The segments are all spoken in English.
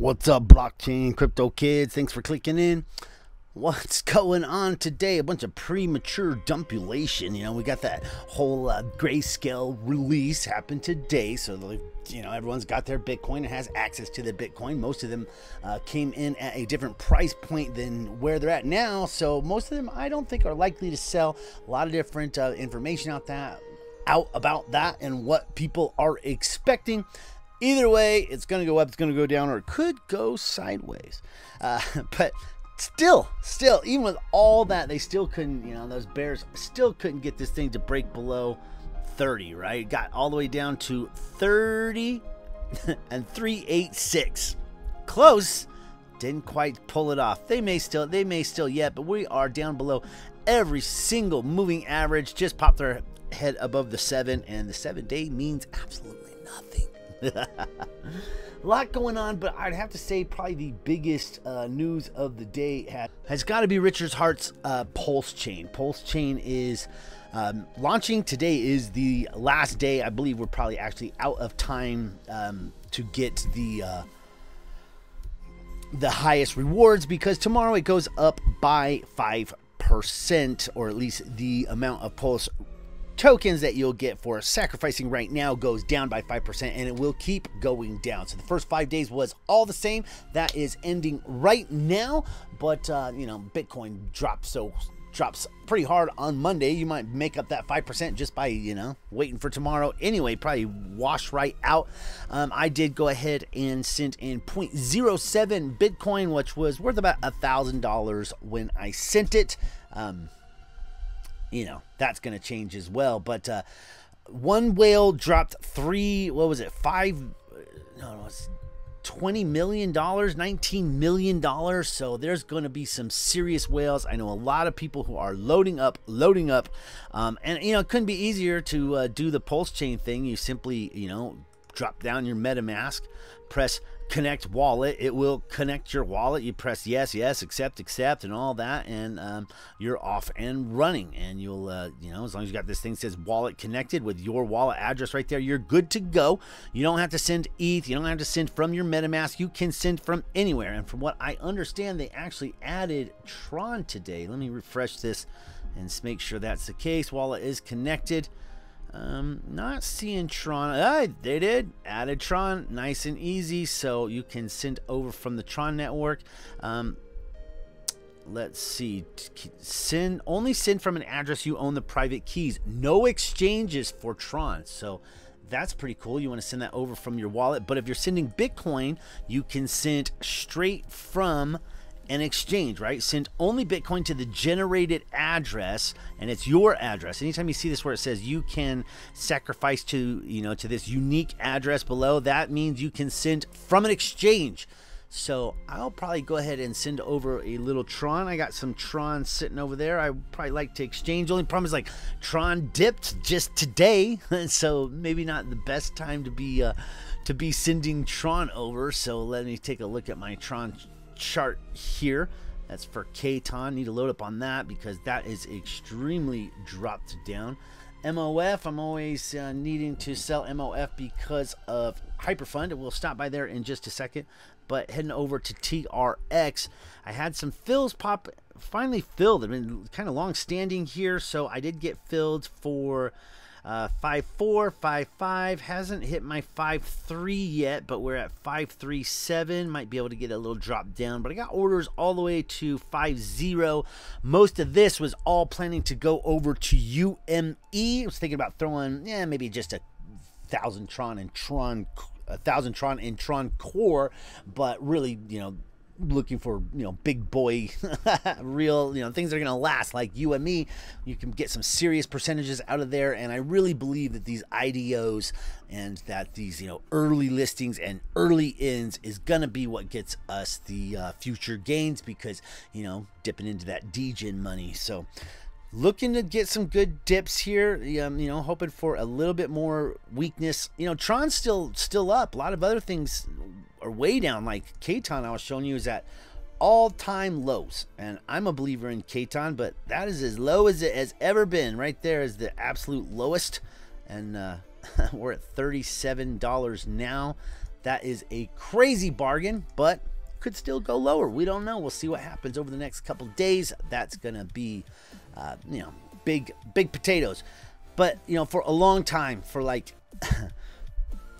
What's up, blockchain crypto kids? Thanks for clicking in. What's going on today? A bunch of premature dumpulation. You know, we got that whole grayscale release happened today. So, everyone's got their Bitcoin and has access to the Bitcoin. Most of them came in at a different price point than where they're at now. So most of them I don't think are likely to sell. A lot of different information out about that and what people are expecting. Either way, it's going to go up, it's going to go down, or it could go sideways. But still, even with all that, they still couldn't, those bears still couldn't get this thing to break below 30, right? Got all the way down to 30 and 386. Close. Didn't quite pull it off. They may still yet, but we are down below every single moving average. Just popped their head above the 7, and the 7-day means absolutely nothing. A lot going on, but I'd have to say probably the biggest news of the day has got to be Richard Heart's PulseChain. PulseChain is launching. Today is the last day. I believe we're probably actually out of time to get the highest rewards, because tomorrow it goes up by 5%, or at least the amount of Pulse tokens that you'll get for sacrificing right now goes down by 5%, and it will keep going down. So the first 5 days was all the same. That is ending right now, but Bitcoin drops pretty hard on Monday. You might make up that 5% just by waiting for tomorrow. Anyway, probably wash right out. I did go ahead and send in 0.07 Bitcoin, which was worth about $1,000 when I sent it. That's going to change as well. But one whale dropped $20 million, $19 million. So there's going to be some serious whales. I know a lot of people who are loading up. And, it couldn't be easier to do the PulseChain thing. You simply, drop down your MetaMask, press connect wallet. It will connect your wallet. You press yes, accept, and all that, and you're off and running. And you'll, as long as you got this thing that says wallet connected with your wallet address right there, you're good to go. You don't have to send ETH. You don't have to send from your MetaMask. You can send from anywhere. And from what I understand, they actually added Tron today. Let me refresh this and make sure that's the case. Wallet is connected. Not seeing Tron. They did added Tron, nice and easy, so you can send over from the Tron network. Let's see, only send from an address you own the private keys. No exchanges for Tron, so that's pretty cool. You want to send that over from your wallet, but if you're sending Bitcoin, you can send straight from an exchange, right? Send only Bitcoin to the generated address, and it's your address. Anytime you see this where it says you can sacrifice to to this unique address below, that means you can send from an exchange. So I'll probably go ahead and send over a little Tron. I got some Tron sitting over there. I probably like to exchange. The only problem is, Tron dipped just today, so maybe not the best time to be sending Tron over. So let me take a look at my Tron chart here. That's for Kton. Need to load up on that because that is extremely dropped down. MOF, I'm always needing to sell MOF because of HyperFund. We'll stop by there in just a second. But heading over to TRX, I had some fills finally filled. I've been kind of long standing here, so I did get filled for 5.4, 5.5. Hasn't hit my 5.3 yet, but we're at 5.37. Might be able to get a little drop down, but I got orders all the way to 5.0. Most of this was all planning to go over to UME. I was thinking about throwing maybe just 1,000 Tron and Tron, 1,000 Tron and Tron Core, but really looking for big boy real things that are gonna last, like UME. You can get some serious percentages out of there, and I really believe that these IDOs and that these early listings and early ins is gonna be what gets us the future gains, because dipping into that degen money. So looking to get some good dips here, hoping for a little bit more weakness. Tron's still up. A lot of other things are way down, like Kton I was showing you is at all-time lows, and I'm a believer in Kton, but that is as low as it has ever been. Right there is the absolute lowest, and we're at $37 now. that is a crazy bargain, but could still go lower. We don't know. We'll see what happens over the next couple of days. That's gonna be you know, big potatoes. But you know, for a long time, for like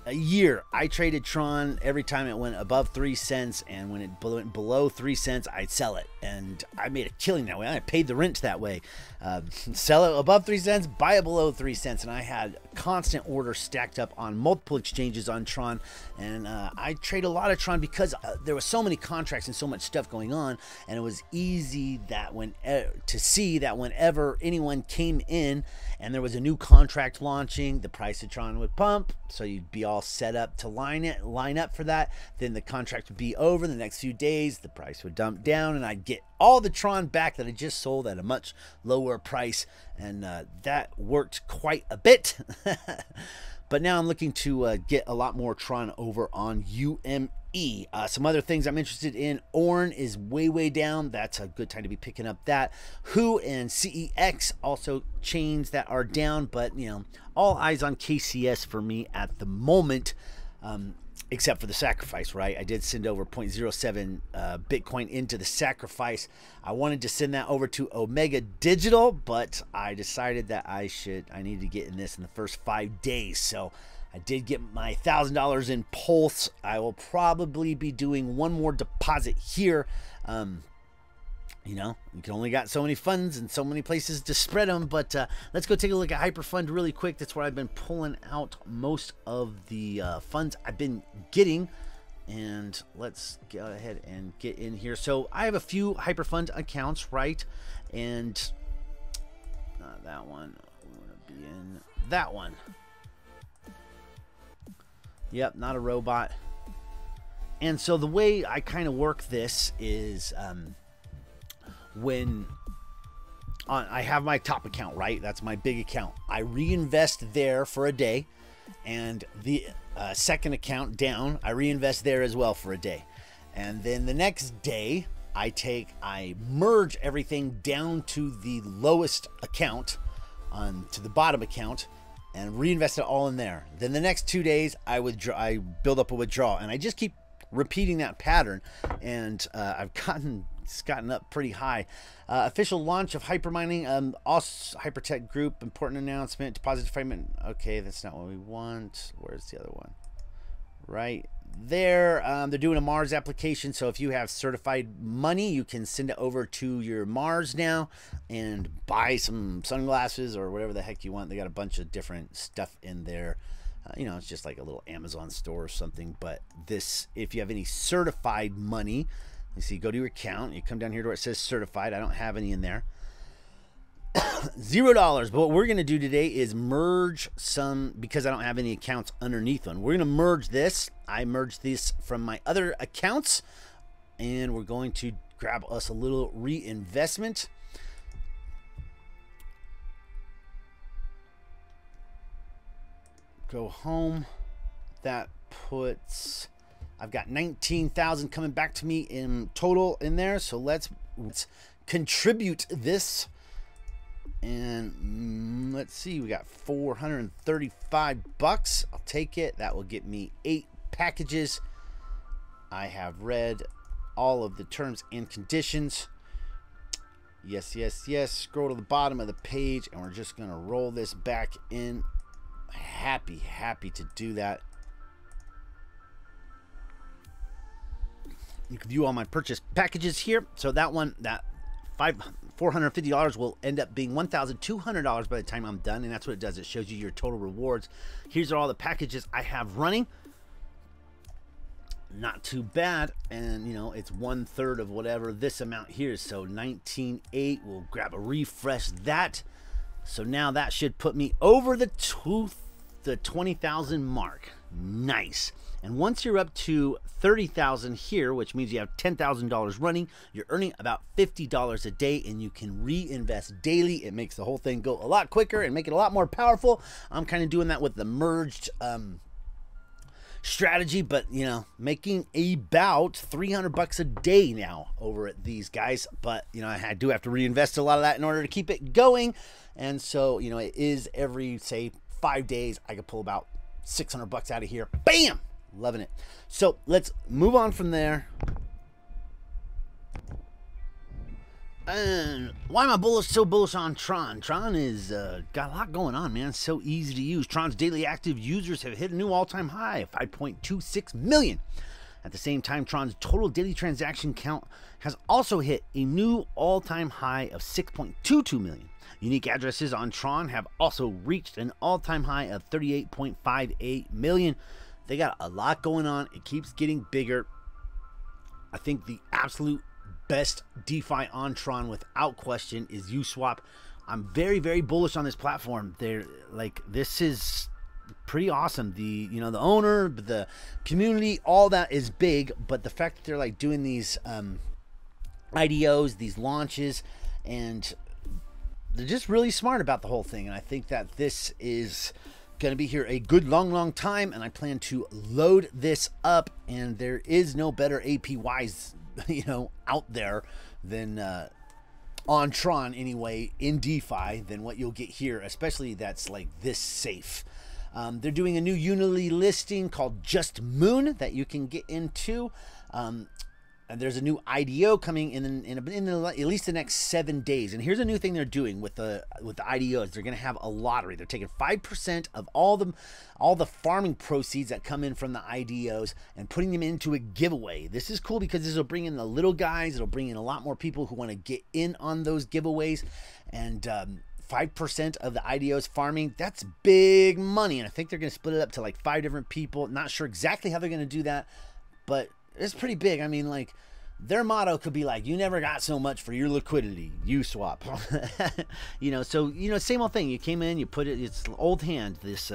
a year, I traded Tron every time it went above 3 cents, and when it went below 3 cents, I'd sell it, and I made a killing that way. I paid the rent that way. Sell it above 3 cents, buy it below 3 cents, and I had constant orders stacked up on multiple exchanges on Tron. And I trade a lot of Tron because there was so many contracts and so much stuff going on, and it was easy that to see that whenever anyone came in and there was a new contract launching, the price of Tron would pump, so you'd be all set up to line up for that. Then the contract would be over the next few days, the price would dump down, and I'd get all the Tron back that I just sold at a much lower price, and that worked quite a bit. But now I'm looking to get a lot more Tron over on UME. Some other things I'm interested in. ORN is way down. That's a good time to be picking up that. WHO and CEX also chains that are down, but you know, all eyes on KCS for me at the moment, except for the Sacrafice, right? I did send over 0.07 Bitcoin into the Sacrafice. I wanted to send that over to Omega Digital, but I decided that I needed to get in this in the first 5 days. So I did get my $1,000 in Pulse. I will probably be doing one more deposit here. You know, you can only got so many funds and so many places to spread them, but let's go take a look at HyperFund really quick. That's where I've been pulling out most of the funds I've been getting, and let's go ahead and get in here. So I have a few HyperFund accounts, right? And not that one. I want to be in that one. Yep, not a robot. And so the way I kind of work this is when I have my top account, right? That's my big account. I reinvest there for a day, and the second account down, I reinvest there as well for a day. And then the next day, I merge everything down to the lowest account, to the bottom account, and reinvest it all in there. Then the next 2 days, I build up a withdrawal, and I just keep repeating that pattern, and it's gotten up pretty high. Official launch of hypermining, also Hypertech Group, important announcement, deposit deferment. Okay, that's not what we want. Where's the other one? Right there. They're doing a Mars application, so if you have certified money, you can send it over to your Mars now and buy some sunglasses or whatever the heck you want. They got a bunch of different stuff in there. You know, it's just like a little Amazon store or something. But this, if you have any certified money, you see, go to your account, you come down here to where it says certified. I don't have any in there. $0. But what we're going to do today is merge some, because I don't have any accounts underneath one. We're going to merge this. I merged this from my other accounts, and we're going to grab us a little reinvestment. Go home. That puts, I've got 19,000 coming back to me in total in there. So let's contribute this. And let's see, we got 435 bucks. I'll take it. That will get me 8 packages. I have read all of the terms and conditions. Yes. Scroll to the bottom of the page, and we're just gonna roll this back in. Happy to do that. You can view all my purchase packages here. So that one, that $450 will end up being $1,200 by the time I'm done, and that's what it does. It shows you your total rewards. Here's all the packages I have running. Not too bad, and you know, it's 1/3 of whatever this amount here is. So 19.8. We'll grab a refresh that. So now that should put me over the 20,000 mark. Nice. And once you're up to 30,000 here, which means you have $10,000 running, you're earning about $50 a day, and you can reinvest daily. It makes the whole thing go a lot quicker and make it a lot more powerful. I'm kind of doing that with the merged strategy, but you know, making about 300 bucks a day now over at these guys. But you know, I do have to reinvest a lot of that in order to keep it going. And so, you know, it is every, say, 5 days, I could pull about 600 bucks out of here. Bam! Loving it. So let's move on from there. And why am I so bullish on Tron? Tron is got a lot going on, man. It's so easy to use. Tron's daily active users have hit a new all-time high of 5.26 million. At the same time, Tron's total daily transaction count has also hit a new all-time high of 6.22 million. Unique addresses on Tron have also reached an all-time high of 38.58 million. They got a lot going on. It keeps getting bigger. I think the absolute best DeFi on Tron, without question, is USWAP. I'm very, very bullish on this platform. They're like, this is pretty awesome. The the owner, the community, all that is big, but the fact that they're like doing these IDOs, these launches, and they're just really smart about the whole thing. And I think that this is going to be here a good long time, and I plan to load this up, and there is no better APYs out there than on Tron anyway, in DeFi, than what you'll get here, especially that's like this safe. They're doing a new Unity listing called Just Moon that you can get into. And there's a new IDO coming in at least the next 7 days. And here's a new thing they're doing with the IDOs. They're going to have a lottery. They're taking 5% of all the farming proceeds that come in from the IDOs and putting them into a giveaway. This is cool because this will bring in the little guys. It'll bring in a lot more people who want to get in on those giveaways. And 5% of the IDOs farming, that's big money. And I think they're going to split it up to like 5 different people. Not sure exactly how they're going to do that, but it's pretty big. I mean, like, their motto could be like, you never got so much for your liquidity, USWAP. So, same old thing. You came in, you put it, it's old hand, this,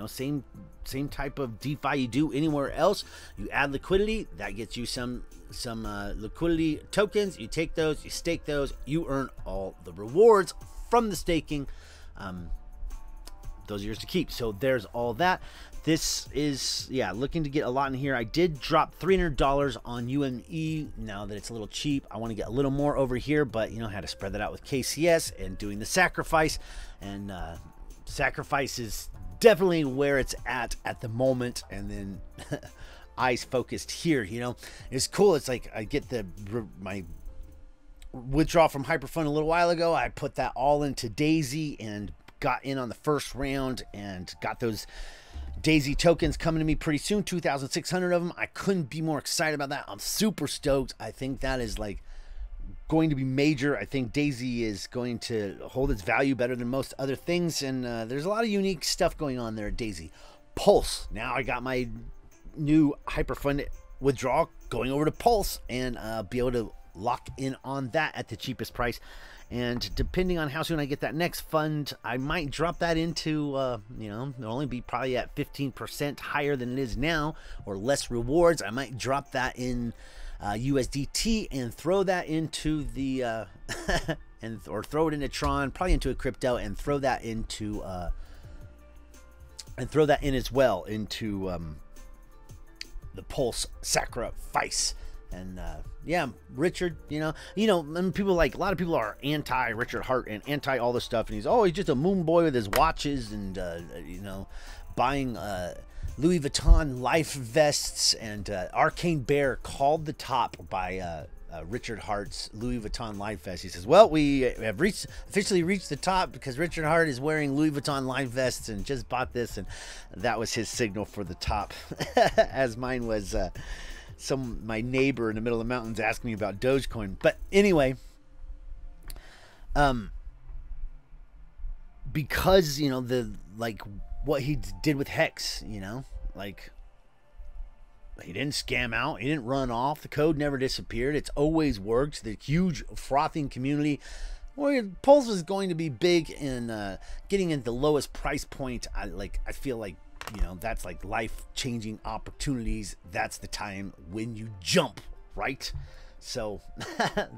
same type of DeFi you do anywhere else. You add liquidity, that gets you some liquidity tokens. You take those, you stake those, you earn all the rewards from the staking. Those are yours to keep. So there's all that. This is, looking to get a lot in here. I did drop $300 on UME now that it's a little cheap. I want to get a little more over here, but I had to spread that out with KCS and doing the Sacrafice. And Sacrafice is definitely where it's at the moment. And then eyes focused here, it's cool. It's like I get my withdrawal from HyperFund a little while ago. I put that all into Daisy and got in on the first round and got those Daisy tokens coming to me pretty soon, 2,600 of them. I couldn't be more excited about that. I'm super stoked. I think that is like going to be major. I think Daisy is going to hold its value better than most other things, and there's a lot of unique stuff going on there at Daisy. Pulse. Now I got my new HyperFund withdrawal going over to Pulse, and be able to lock in on that at the cheapest price. And depending on how soon I get that next fund, I might drop that into, it'll only be probably at 15% higher than it is now, or less rewards. I might drop that in USDT and throw that into the, or throw it into Tron, probably into a crypto, and throw that into, as well into the Pulse Sacrafice. And Richard, and people like, a lot of people are anti Richard Hart and anti all this stuff, and he's just a moon boy with his watches and buying Louis Vuitton life vests, and Arcane Bear called the top by Richard Hart's Louis Vuitton life vest. He says, well, we have officially reached the top because Richard Hart is wearing Louis Vuitton life vests and just bought this, and that was his signal for the top. As mine was my neighbor in the middle of the mountains asking me about Dogecoin. But anyway, because what he did with Hex, he didn't scam out, he didn't run off, the code never disappeared, it's always worked. The huge frothing community, Pulse is going to be big in getting at the lowest price point. I feel like that's like life-changing opportunities. That's the time when you jump, right? So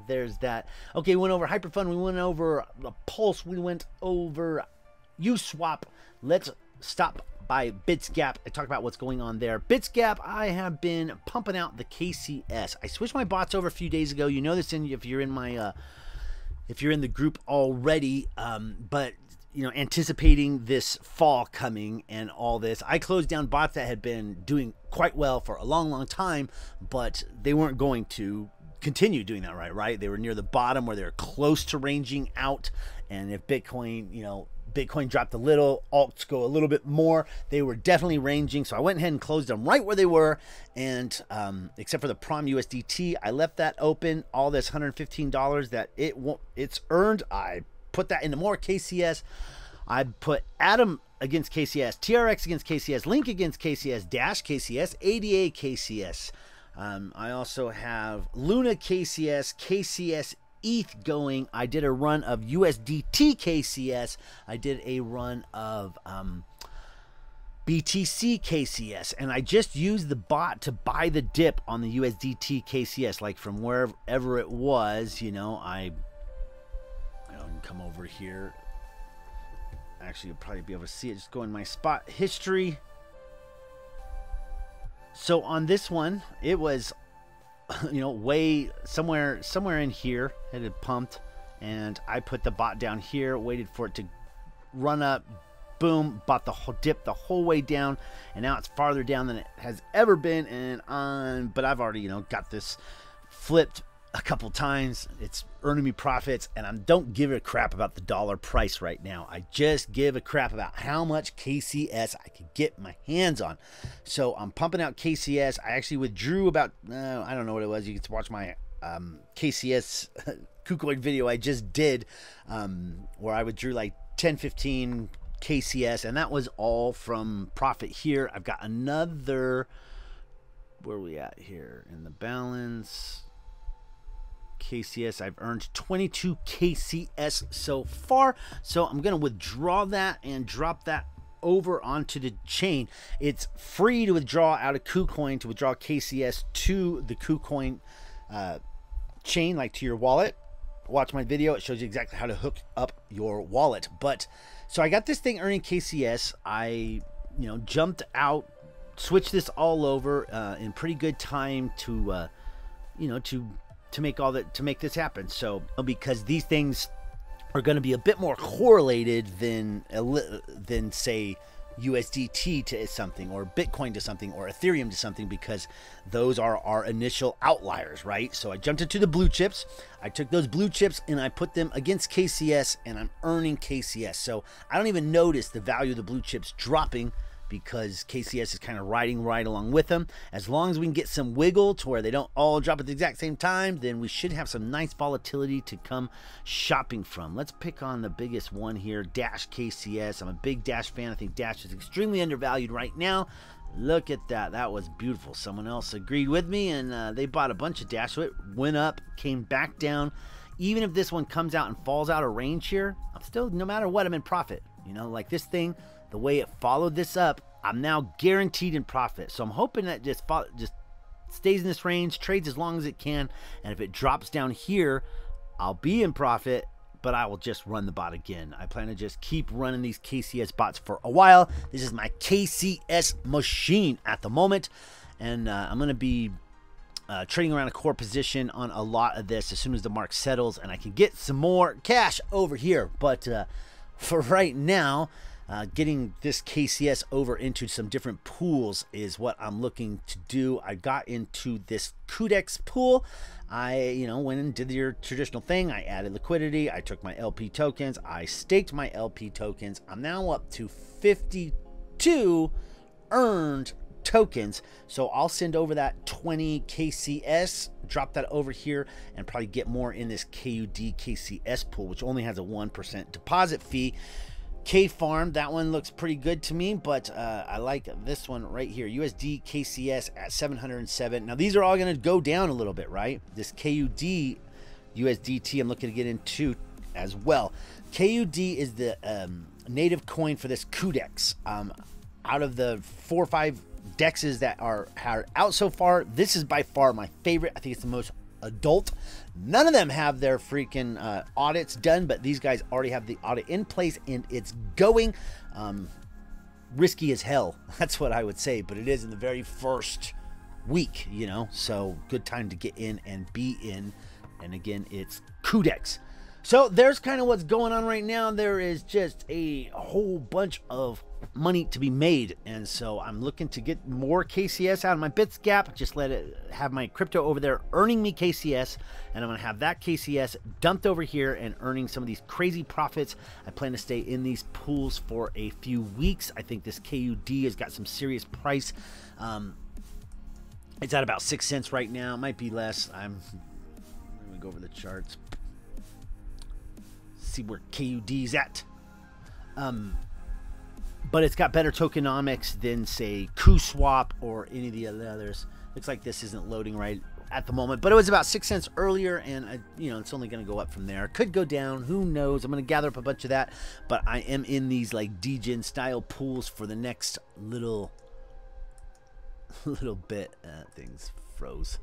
there's that. Okay, we went over HyperFund, we went over Pulse, we went over USWAP. Let's stop by Bitsgap and talk about what's going on there. Bitsgap, I have been pumping out the KCS. I switched my bots over a few days ago. You know this if you're in my if you're in the group already, but you know, anticipating this fall coming and all this, I closed down bots that had been doing quite well for a long time, but they weren't going to continue doing that, right? They were near the bottom where they were close to ranging out. And if Bitcoin, you know, Bitcoin dropped a little, alts go a little bit more, they were definitely ranging. So I went ahead and closed them right where they were. And except for the Prom USDT, I left that open. All this $115 that it's earned, I put that into more KCS. I put Atom against KCS, TRX against KCS, Link against KCS, Dash KCS, ADA KCS. I also have Luna KCS, KCS ETH going. I did a run of USDT KCS. I did a run of BTC KCS, and I just used the bot to buy the dip on the USDT KCS, like from wherever it was. You know, I can come over here. Actually, you'll probably be able to see it. Just go in my spot history. So on this one, it was, you know, way somewhere in here. It had pumped, and I put the bot down here, waited for it to run up, boom, bought the whole dip the whole way down, and now it's farther down than it has ever been. And but I've already, you know, got this flipped a couple times. It's earning me profits, and I don't give a crap about the dollar price right now. I just give a crap about how much KCS I can get my hands on. So I'm pumping out KCS. I actually withdrew about I don't know what it was. You can watch my KCS KuCoin video I just did, where I withdrew like 10-15 KCS, and that was all from profit here. I've got another, where are we at here in the balance? KCS, I've earned 22 KCS so far, so I'm gonna withdraw that and drop that over onto the chain. It's free to withdraw out of KuCoin, to withdraw KCS to the KuCoin chain, like to your wallet. Watch my video, it shows you exactly how to hook up your wallet. But so I got this thing earning KCS. I, you know, jumped out, switched this all over in pretty good time to you know, to make all that, to make this happen. So because these things are going to be a bit more correlated than say USDT to something, or Bitcoin to something, or Ethereum to something, because those are our initial outliers, right? So I jumped into the blue chips. I took those blue chips and I put them against KCS, and I'm earning KCS. So I don't even notice the value of the blue chips dropping, because KCS is kind of riding right along with them. As long as we can get some wiggle to where they don't all drop at the exact same time, then we should have some nice volatility to come shopping from. Let's pick on the biggest one here, Dash KCS. I'm a big Dash fan. I think Dash is extremely undervalued right now. Look at that. That was beautiful. Someone else agreed with me, and they bought a bunch of Dash. So it went up, came back down. Even if this one comes out and falls out of range here, I'm still, no matter what, I'm in profit. You know, like this thing, the way it followed this up, I'm now guaranteed in profit. So I'm hoping that just stays in this range, trades as long as it can, and if it drops down here, I'll be in profit, but I will just run the bot again. I plan to just keep running these KCS bots for a while. This is my KCS machine at the moment, and I'm going to be trading around a core position on a lot of this as soon as the mark settles and I can get some more cash over here. But for right now, getting this KCS over into some different pools is what I'm looking to do. I got into this KUDEX pool. I, you know, went and did your traditional thing. I added liquidity. I took my LP tokens. I staked my LP tokens. I'm now up to 52 earned tokens. So I'll send over that 20 KCS, drop that over here, and probably get more in this KUD KCS pool, which only has a 1% deposit fee. K Farm, that one looks pretty good to me, but I like this one right here, USD KCS at 707. Now these are all going to go down a little bit, right? This KUD USDT I'm looking to get into as well. KUD is the native coin for this KUDEX. Out of the 4 or 5 dexes that are out so far, this is by far my favorite. I think it's the most adult. None of them have their freaking audits done, but these guys already have the audit in place and it's going. Risky as hell, that's what I would say, but it is in the very first week, you know, so good time to get in and be in. And again, it's KUDEX. So there's kind of what's going on right now. There is just a whole bunch of money to be made, and so I'm looking to get more KCS out of my Bitsgap. Just let it have my crypto over there earning me KCS, and I'm gonna have that KCS dumped over here and earning some of these crazy profits. I plan to stay in these pools for a few weeks. I think this KUD has got some serious price. It's at about 6 cents right now. It might be less. Let me go over the charts, see where KUD's at. But it's got better tokenomics than, say, USWAP or any of the others. Looks like this isn't loading right at the moment, but it was about 6 cents earlier, and it's only going to go up from there. Could go down, who knows? I'm going to gather up a bunch of that, but I am in these like degen style pools for the next little bit. Things froze.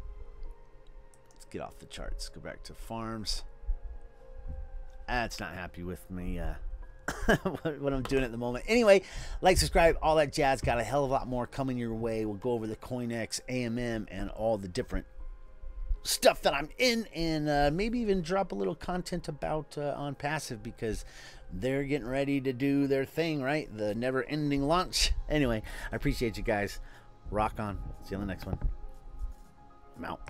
Let's get off the charts. Go back to farms. It's not happy with me. What I'm doing at the moment. Anyway, like, subscribe, all that jazz. Got a hell of a lot more coming your way. We'll go over the CoinEx, AMM, and all the different stuff that I'm in, and maybe even drop a little content about on passive, because they're getting ready to do their thing, right? The never-ending launch. Anyway, I appreciate you guys. Rock on. See you on the next one. I'm out.